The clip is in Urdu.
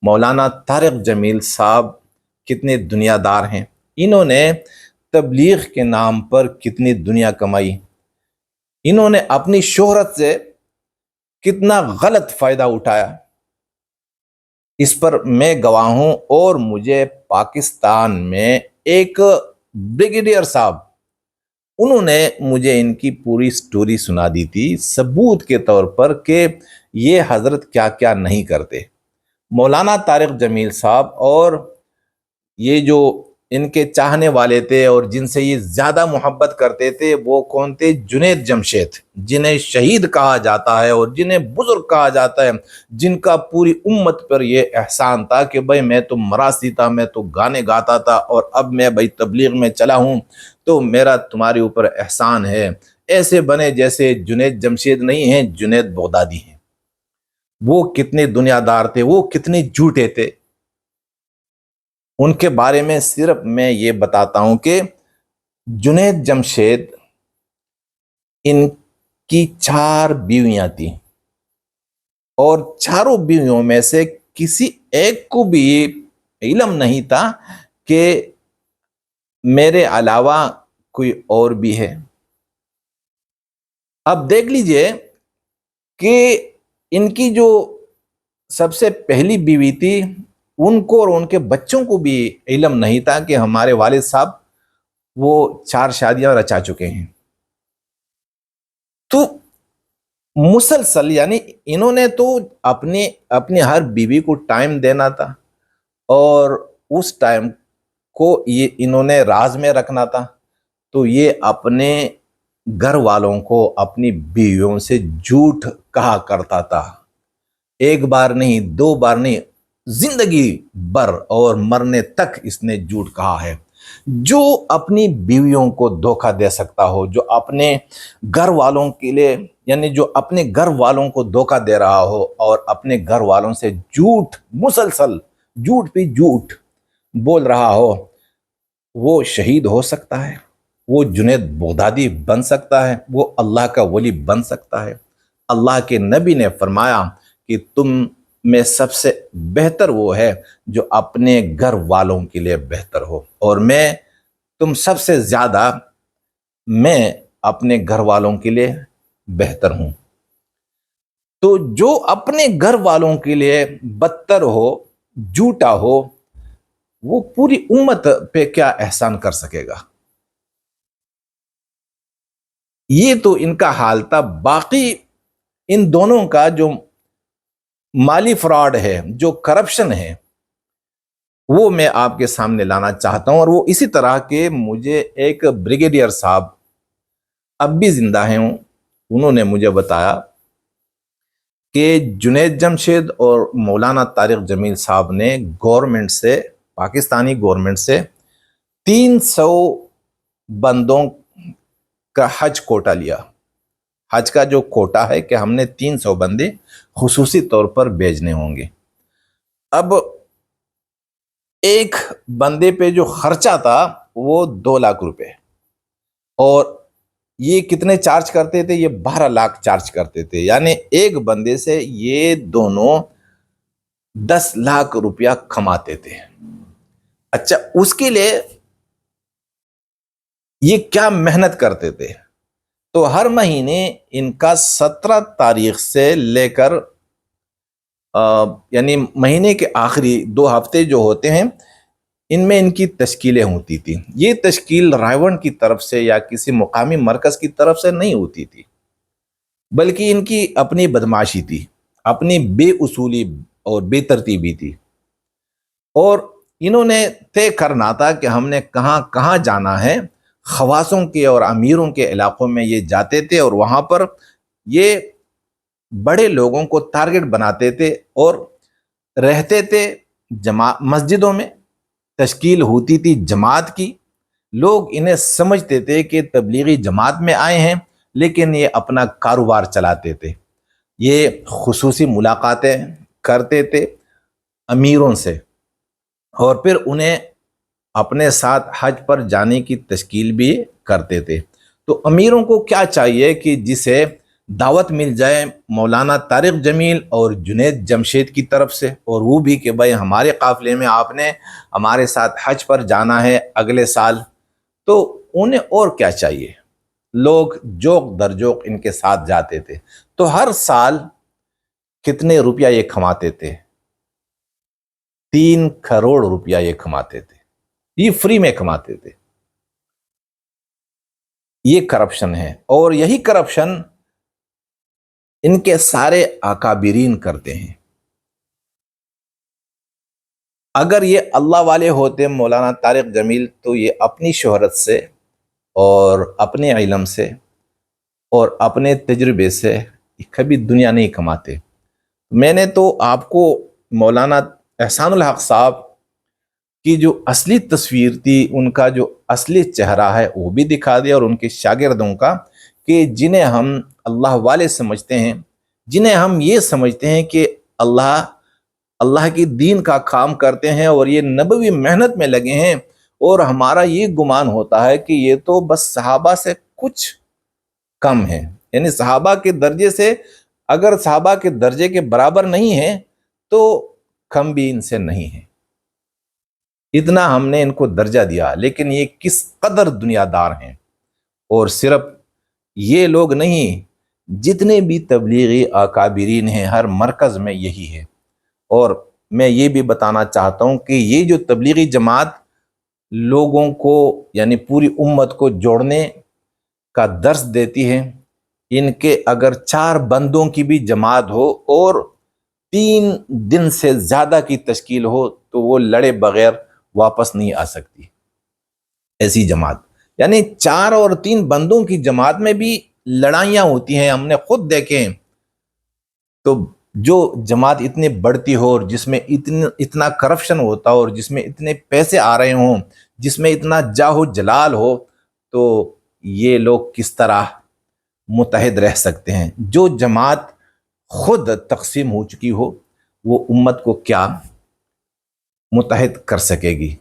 مولانا طارق جمیل صاحب کتنے دنیا دار ہیں، انہوں نے تبلیغ کے نام پر کتنی دنیا کمائی، انہوں نے اپنی شہرت سے کتنا غلط فائدہ اٹھایا، اس پر میں گواہ ہوں۔ اور مجھے پاکستان میں ایک بریگیڈیئر صاحب، انہوں نے مجھے ان کی پوری سٹوری سنا دی تھی ثبوت کے طور پر کہ یہ حضرت کیا کیا نہیں کرتے۔ مولانا طارق جمیل صاحب اور یہ جو ان کے چاہنے والے تھے اور جن سے یہ زیادہ محبت کرتے تھے وہ کون تھے؟ جنید جمشید، جنہیں شہید کہا جاتا ہے اور جنہیں بزرگ کہا جاتا ہے، جن کا پوری امت پر یہ احسان تھا کہ بھائی میں تو مراسی تھا، میں تو گانے گاتا تھا، اور اب میں بھائی تبلیغ میں چلا ہوں تو میرا تمہارے اوپر احسان ہے۔ ایسے بنے جیسے جنید جمشید نہیں ہیں، جنید بغدادی ہیں۔ وہ کتنے دنیا دار تھے، وہ کتنے جھوٹے تھے، ان کے بارے میں صرف میں یہ بتاتا ہوں کہ جنید جمشید، ان کی 4 بیویاں تھیں، اور چاروں بیویوں میں سے کسی ایک کو بھی علم نہیں تھا کہ میرے علاوہ کوئی اور بھی ہے۔ اب دیکھ لیجئے کہ ان کی جو سب سے پہلی بیوی تھی، ان کو اور ان کے بچوں کو بھی علم نہیں تھا کہ ہمارے والد صاحب وہ 4 شادیاں رچا چکے ہیں۔ تو مسلسل یعنی انہوں نے تو اپنی ہر بیوی کو ٹائم دینا تھا، اور اس ٹائم کو یہ انہوں نے راز میں رکھنا تھا، تو یہ اپنے گھر والوں کو اپنی بیویوں سے جھوٹ کہا کرتا تھا۔ ایک بار نہیں، 2 بار نہیں، زندگی بھر اور مرنے تک اس نے جھوٹ کہا ہے۔ جو اپنی بیویوں کو دھوکہ دے سکتا ہو، جو اپنے گھر والوں کے لیے یعنی جو اپنے گھر والوں کو دھوکہ دے رہا ہو اور اپنے گھر والوں سے جھوٹ، مسلسل جھوٹ پہ جھوٹ بول رہا ہو، وہ شہید ہو سکتا ہے، وہ جنید بغدادی بن سکتا ہے، وہ اللہ کا ولی بن سکتا ہے۔ اللہ کے نبی نے فرمایا کہ تم میں سب سے بہتر وہ ہے جو اپنے گھر والوں کے لیے بہتر ہو، اور میں تم سب سے زیادہ میں اپنے گھر والوں کے لیے بہتر ہوں۔ تو جو اپنے گھر والوں کے لیے بدتر ہو، جھوٹا ہو، وہ پوری امت پہ کیا احسان کر سکے گا؟ یہ تو ان کا حال تھا۔ باقی ان دونوں کا جو مالی فراڈ ہے، جو کرپشن ہے، وہ میں آپ کے سامنے لانا چاہتا ہوں۔ اور وہ اسی طرح کے مجھے ایک بریگیڈیئر صاحب اب بھی زندہ ہیں، انہوں نے مجھے بتایا کہ جنید جمشید اور مولانا طارق جمیل صاحب نے گورنمنٹ سے، پاکستانی گورنمنٹ سے 300 بندوں کا حج کوٹا لیا۔ حج کا جو کوٹا ہے کہ ہم نے 300 بندے خصوصی طور پر بھیجنے ہوں گے۔ اب ایک بندے پہ جو خرچہ تھا وہ 2 لاکھ روپے، اور یہ کتنے چارج کرتے تھے؟ یہ 12 لاکھ چارج کرتے تھے، یعنی ایک بندے سے یہ دونوں 10 لاکھ روپیہ کماتے تھے۔ اچھا، اس کے لیے یہ کیا محنت کرتے تھے؟ تو ہر مہینے ان کا 17 تاریخ سے لے کر یعنی مہینے کے آخری 2 ہفتے جو ہوتے ہیں، ان میں ان کی تشکیلیں ہوتی تھی۔ یہ تشکیل رائے کی طرف سے یا کسی مقامی مرکز کی طرف سے نہیں ہوتی تھی، بلکہ ان کی اپنی بدماشی تھی، اپنی بے اصولی اور بے ترتیبی تھی، اور انہوں نے طے کرنا تھا کہ ہم نے کہاں کہاں جانا ہے۔ خواصوں کے اور امیروں کے علاقوں میں یہ جاتے تھے، اور وہاں پر یہ بڑے لوگوں کو ٹارگٹ بناتے تھے اور رہتے تھے مسجدوں میں، تشکیل ہوتی تھی جماعت کی۔ لوگ انہیں سمجھتے تھے کہ تبلیغی جماعت میں آئے ہیں، لیکن یہ اپنا کاروبار چلاتے تھے۔ یہ خصوصی ملاقاتیں کرتے تھے امیروں سے، اور پھر انہیں اپنے ساتھ حج پر جانے کی تشکیل بھی کرتے تھے۔ تو امیروں کو کیا چاہیے کہ جسے دعوت مل جائے مولانا طارق جمیل اور جنید جمشید کی طرف سے، اور وہ بھی کہ بھائی ہمارے قافلے میں آپ نے ہمارے ساتھ حج پر جانا ہے اگلے سال، تو انہیں اور کیا چاہیے؟ لوگ جوق در جوق ان کے ساتھ جاتے تھے، تو ہر سال کتنے روپیہ یہ کماتے تھے؟ 3 کروڑ روپیہ یہ کماتے تھے، یہ فری میں کماتے تھے۔ یہ کرپشن ہے، اور یہی کرپشن ان کے سارے اکابرین کرتے ہیں۔ اگر یہ اللہ والے ہوتے مولانا طارق جمیل تو یہ اپنی شہرت سے اور اپنے علم سے اور اپنے تجربے سے کبھی دنیا نہیں کماتے۔ میں نے تو آپ کو مولانا احسان الحق صاحب کی جو اصلی تصویر تھی، ان کا جو اصلی چہرہ ہے وہ بھی دکھا دیا، اور ان کے شاگردوں کا، کہ جنہیں ہم اللہ والے سمجھتے ہیں، جنہیں ہم یہ سمجھتے ہیں کہ اللہ کی دین کا کام کرتے ہیں اور یہ نبوی محنت میں لگے ہیں، اور ہمارا یہ گمان ہوتا ہے کہ یہ تو بس صحابہ سے کچھ کم ہے، یعنی صحابہ کے درجے سے، اگر صحابہ کے درجے کے برابر نہیں ہیں تو کم بھی ان سے نہیں ہے، اتنا ہم نے ان کو درجہ دیا۔ لیکن یہ کس قدر دنیا دار ہیں! اور صرف یہ لوگ نہیں، جتنے بھی تبلیغی اکابرین ہیں ہر مرکز میں یہی ہے۔ اور میں یہ بھی بتانا چاہتا ہوں کہ یہ جو تبلیغی جماعت لوگوں کو یعنی پوری امت کو جوڑنے کا درس دیتی ہے، ان کے اگر 4 بندوں کی بھی جماعت ہو اور 3 دن سے زیادہ کی تشکیل ہو تو وہ لڑے بغیر واپس نہیں آ سکتی، ایسی جماعت۔ یعنی 4 اور 3 بندوں کی جماعت میں بھی لڑائیاں ہوتی ہیں، ہم نے خود دیکھیں۔ تو جو جماعت اتنی بڑھتی ہو اور جس میں اتنا کرپشن ہوتا ہو اور جس میں اتنے پیسے آ رہے ہوں، جس میں اتنا جاہ و جلال ہو، تو یہ لوگ کس طرح متحد رہ سکتے ہیں؟ جو جماعت خود تقسیم ہو چکی ہو وہ امت کو کیا متحد کر سکے گی؟